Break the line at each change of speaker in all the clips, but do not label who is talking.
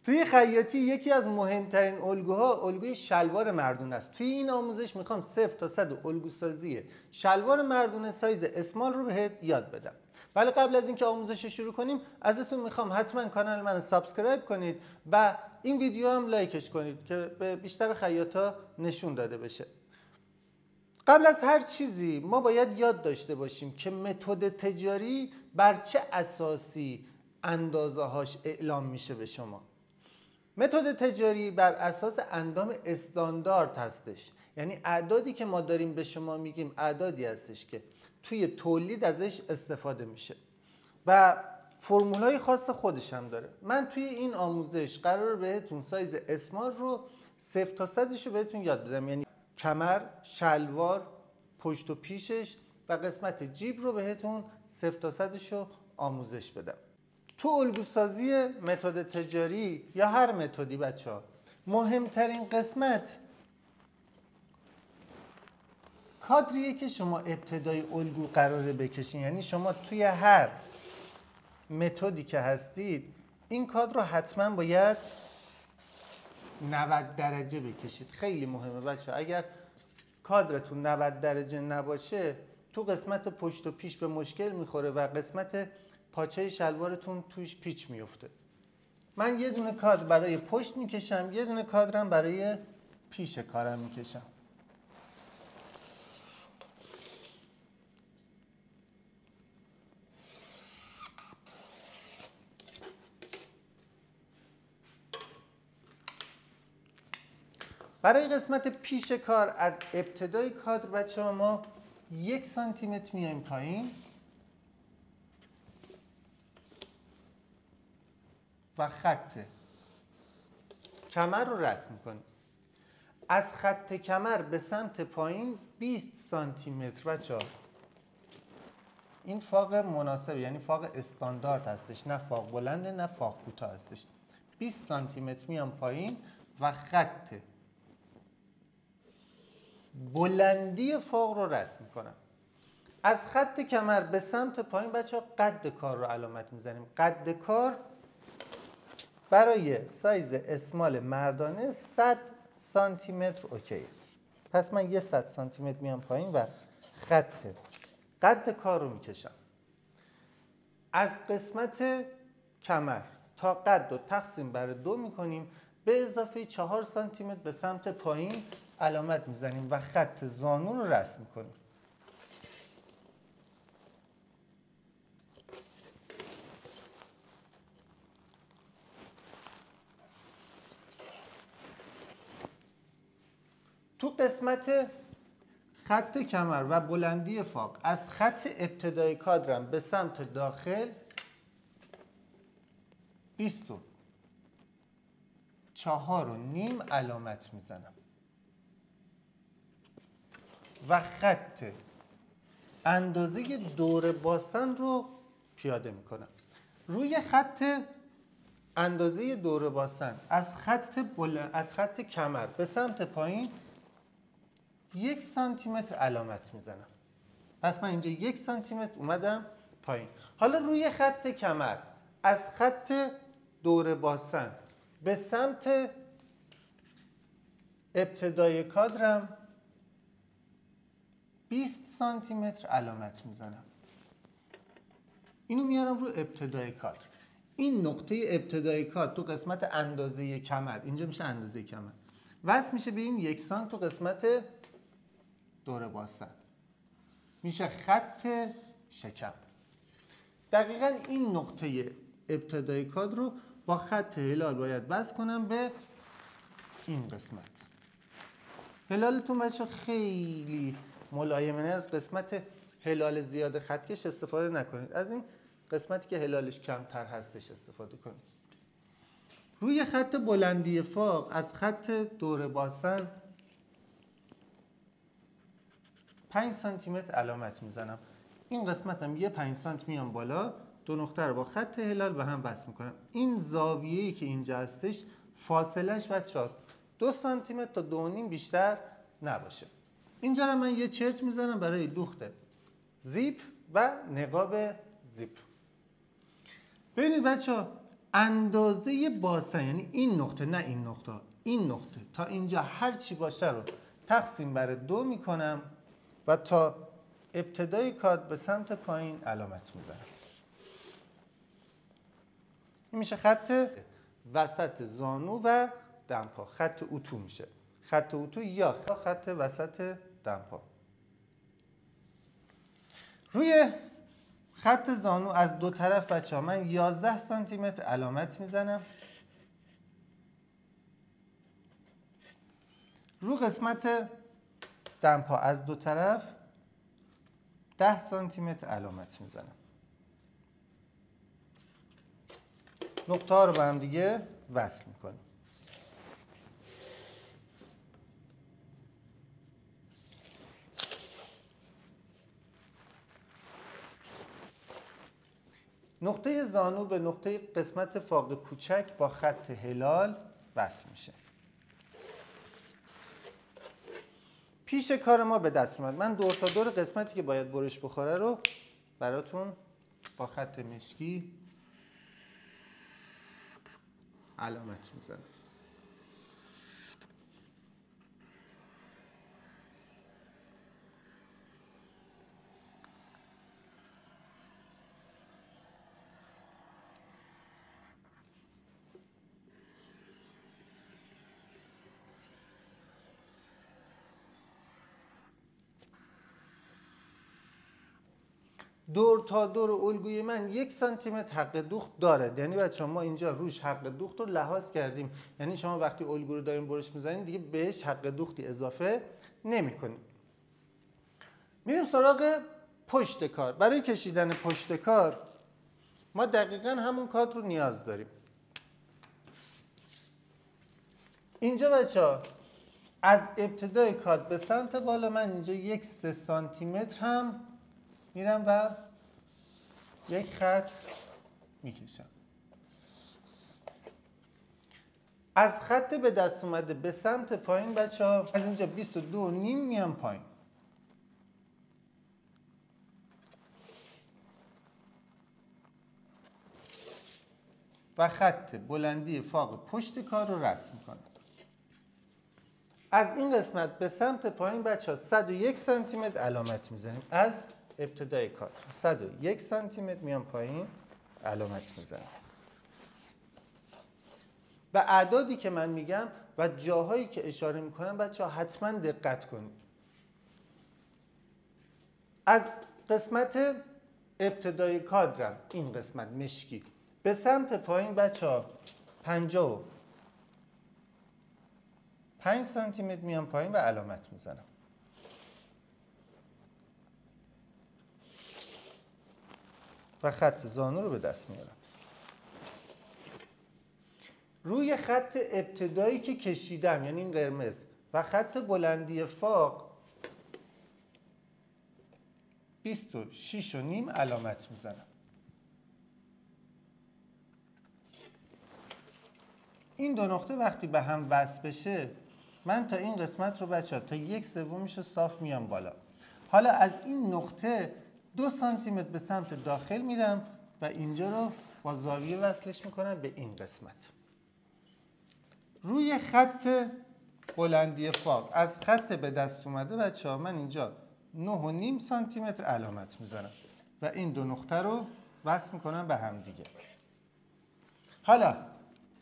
توی خیاطی یکی از مهمترین الگوها الگوی شلوار مردونه است. توی این آموزش میخوام 0 تا 100 الگوسازی شلوار مردونه سایز اسمال رو بهت یاد بدم. ولی قبل از اینکه آموزش رو شروع کنیم ازتون میخوام حتما کانال من رو سابسکرایب کنید و این ویدیو هم لایکش کنید که به بیشتر خیاطا نشون داده بشه. قبل از هر چیزی ما باید یاد داشته باشیم که متد تجاری بر چه اساسی اندازه‌هاش اعلام میشه به شما. متد تجاری بر اساس اندام استاندارد هستش، یعنی اعدادی که ما داریم به شما میگیم اعدادی هستش که توی تولید ازش استفاده میشه و فرمولای خاص خودش هم داره. من توی این آموزش قرار بهتون سایز اسمال رو 0 تا 100 رو بهتون یاد بدم، یعنی کمر، شلوار، پشت و پیشش و قسمت جیب رو بهتون 0 تا 100 رو آموزش بدم. تو الگوسازی متد تجاری یا هر متدی بچه‌ها مهمترین قسمت کادریه که شما ابتدای الگو قراره بکشین. یعنی شما توی هر متدی که هستید این کادر رو حتما باید 90 درجه بکشید. خیلی مهمه بچه‌ها. اگر کادرتون 90 درجه نباشه تو قسمت پشت و پیش به مشکل میخوره و قسمت پاچه شلوارتون توش پیچ میفته. من یه دونه کادر برای پشت میکشم، یه دونه کادرم برای پیش کارم میکشم. برای قسمت پیش کار از ابتدای کادر بچه‌ها ما 1 سانتی متر میایم پایین و خط کمر رو رسم میکنیم. از خط کمر به سمت پایین 20 سانتی متر بچه‌ها. این فاق مناسب، یعنی فاق استاندارد هستش، نه فاق بلنده نه فاق کوتاه هستش. 20 سانتی متر میام پایین و خط بلندی فاق رو رسم میکنم. از خط کمر به سمت پایین بچه‌ها قد کار رو علامت میزنیم. قد کار برای سایز اسمال مردانه 100 سانتی متر اوکیه. پس من 100 سانتی متر میام پایین و خط قد کار رو میکشم. از قسمت کمر تا قد رو تقسیم بر 2 میکنیم، به اضافه 4 سانتی متر به سمت پایین علامت میزنیم و خط زانو رو رسم میکنیم. تو قسمت خط کمر و بلندی فاق از خط ابتدای کادرم به سمت داخل 24.5 علامت میزنم و خط اندازه دور باسن رو پیاده میکنم. روی خط اندازه دور باسن از خط کمر به سمت پایین 1 سانتی متر علامت میزنم. پس من اینجا 1 سانتی متر اومدم پایین. حالا روی خط کمر از خط دور باسن به سمت ابتدای کادرم 20 سانتی متر علامت میزنم. اینو میارم رو ابتدای کادر. این نقطه ابتدای کادر تو قسمت اندازه کمر، اینجا میشه اندازه کمر، وصل میشه به این 1 سانت تو قسمت دور باسن، میشه خط شکم. دقیقاً این نقطه ابتدای کادر رو با خط هلال باید وصل کنم به این قسمت. هلالتون بچه خیلی ملایمه، از قسمت هلال زیاد خطکش استفاده نکنید، از این قسمتی که هلالش کمتر هستش استفاده کنید. روی خط بلندی فاق از خط دور باسن 5 سانتی متر علامت میزنم. این قسمت هم یه 5 سانت میام بالا، 2 نقطه رو با خط هلال به هم وصل میکنم. این زاویه‌ای که اینجا هستش فاصلهش بچه‌ها 2 سانتی متر تا 2.5 بیشتر نباشه. اینجا رو من یه چرت میزنم برای دوخت زیپ و نقاب زیپ. ببینید بچه‌ها اندازه باسن، یعنی این نقطه، نه این نقطه، این نقطه تا اینجا هر چی باشه رو تقسیم بر 2 میکنم و تا ابتدای کاد به سمت پایین علامت میزنم. این میشه خط وسط زانو و دمپا، خط اتو میشه. خط اتو یا خط وسط دمپا. روی خط زانو از دو طرف بچه‌ها من 11 سانتی متر علامت میزنم. رو قسمت دمپا از دو طرف 10 سانتی متر علامت میزنم. نقطه ها رو به هم دیگه وصل میکنیم. نقطه زانو به نقطه قسمت فاق کوچک با خط هلال وصل میشه. پیش کار ما به دست اومد. من دور تا دور قسمتی که باید برش بخوره رو براتون با خط مشکی علامت میزنم. دور تا دور الگوی من 1 سانتی متر حق دوخت داره. یعنی بچه‌ها ما اینجا روش حق دوخت رو لحاظ کردیم. یعنی شما وقتی الگو رو دارین برش میزنین دیگه بهش حق دوختی اضافه نمی‌کنید. میریم سراغ پشت کار. برای کشیدن پشت کار ما دقیقاً همون کاد رو نیاز داریم. اینجا بچه‌ها از ابتدای کاد به سمت بالا من اینجا 1 سانتی متر هم میرم و یک خط میکشم. از خط به دست اومده به سمت پایین بچه‌ها از اینجا 22 نیم میام پایین. و خط بلندی فاق پشت کار رو رسم میکنم. از این قسمت به سمت پایین بچه‌ها 101 سانتی متر علامت میزنیم. از ابتدای کار 101 سانتی متر میام پایین علامت میزنم. به اعدادی که من میگم و جاهایی که اشاره میکنم بچه‌ها حتما دقت کنید. از قسمت ابتدای کادرم این قسمت مشکی به سمت پایین بچه‌ها 55 سانتی متر میام پایین و علامت میزنم. و خط زانو رو به دست میارم. روی خط ابتدایی که کشیدم یعنی این قرمز و خط بلندی فاق 26 و نیم علامت میزنم. این دو نقطه وقتی به هم وصل بشه من تا این قسمت رو بچه‌ها تا 1/3 صاف میام بالا. حالا از این نقطه 2 سانتی متر به سمت داخل میرم و اینجا رو با زاویه وصلش میکنم به این قسمت. روی خط بلندی فاق از خط به دست اومده بچه‌ها من اینجا 9.5 سانتی متر علامت میزنم و این دو نقطه رو وصل میکنم به هم دیگه. حالا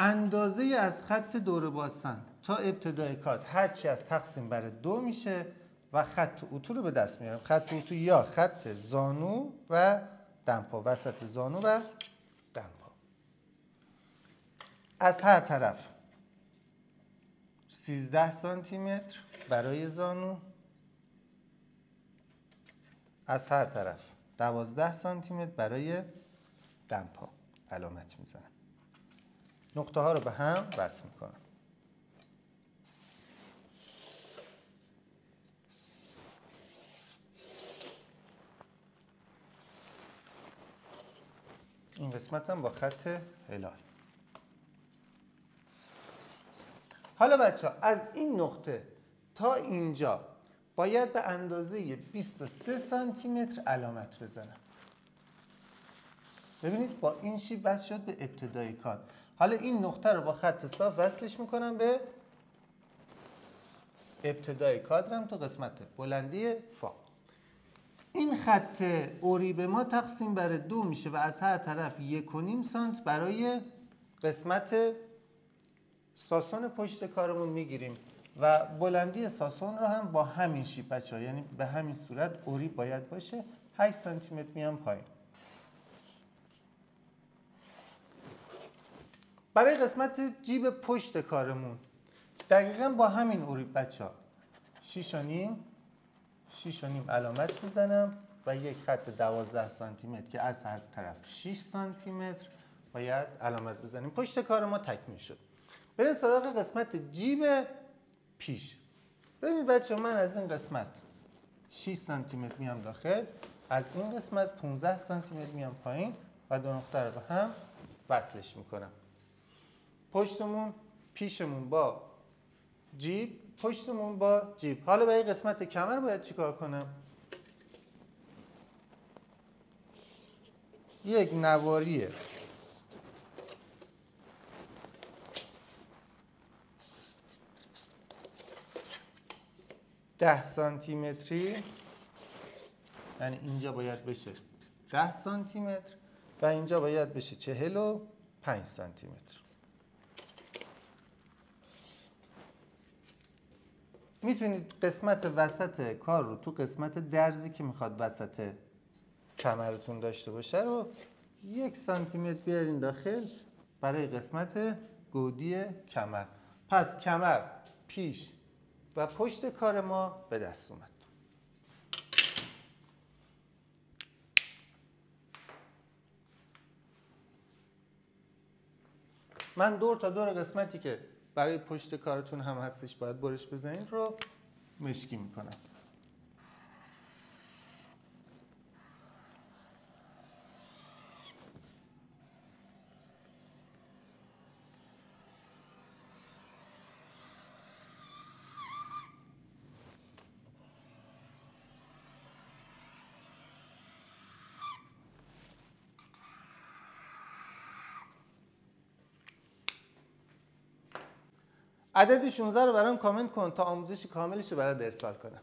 اندازه از خط دور باسن تا ابتدای کات هرچی از تقسیم بر 2 میشه و خط اتو رو به دست میارم. خط اتو یا خط زانو و دمپا، وسط زانو و دمپا. از هر طرف 13 سانتی متر برای زانو، از هر طرف 12 سانتی متر برای دمپا علامت میزنم. نقطه ها رو به هم وصل میکنم. این قسمت هم با خط هلال. حالا بچه ها از این نقطه تا اینجا باید به اندازه 23 سانتی متر علامت بزنم. ببینید با این شیب وصل شد به ابتدای کادر. حالا این نقطه رو با خط صاف وصلش میکنم به ابتدای کادرم تو قسمت بلندی فا. این خط اوریب ما تقسیم بر 2 میشه و از هر طرف 1.5 سانت برای قسمت ساسون پشت کارمون میگیریم و بلندی ساسون رو هم با همین شیب بچه‌ها، یعنی به همین صورت اوریب باید باشه. 8 سانتی متر میام پایین. برای قسمت جیب پشت کارمون دقیقاً با همین اوریب بچه‌ها 6.5 علامت میزنم و یک خط 12 سانتی متر که از هر طرف 6 سانتی متر باید علامت بزنیم. پشت کار ما تکمیل شد. بریم سراغ قسمت جیب پیش. ببینید بچه من از این قسمت 6 سانتی متر میام داخل، از این قسمت 15 سانتی متر میام پایین و دو نقطه رو به هم وصلش میکنم. پشتمون پیشمون با جیب، پشتمون با جیب. حالا برای قسمت کمر باید چیکار کنم؟ یک نواری 10 سانتی متری، یعنی اینجا باید بشه 10 سانتی متر و اینجا باید بشه 45 سانتی متر. میتونید قسمت وسط کار رو تو قسمت درزی که میخواد وسط کمرتون داشته باشه رو 1 سانتی متر بیارین داخل برای قسمت گودی کمر. پس کمر، پیش و پشت کار ما به دست اومد. من دور تا دور قسمتی که برای پشت کارتون هم هستش باید برش بزنید رو مشکی میکنم. عدد 16 رو برام کامنت کن تا آموزش کاملش رو برات ارسال کنم.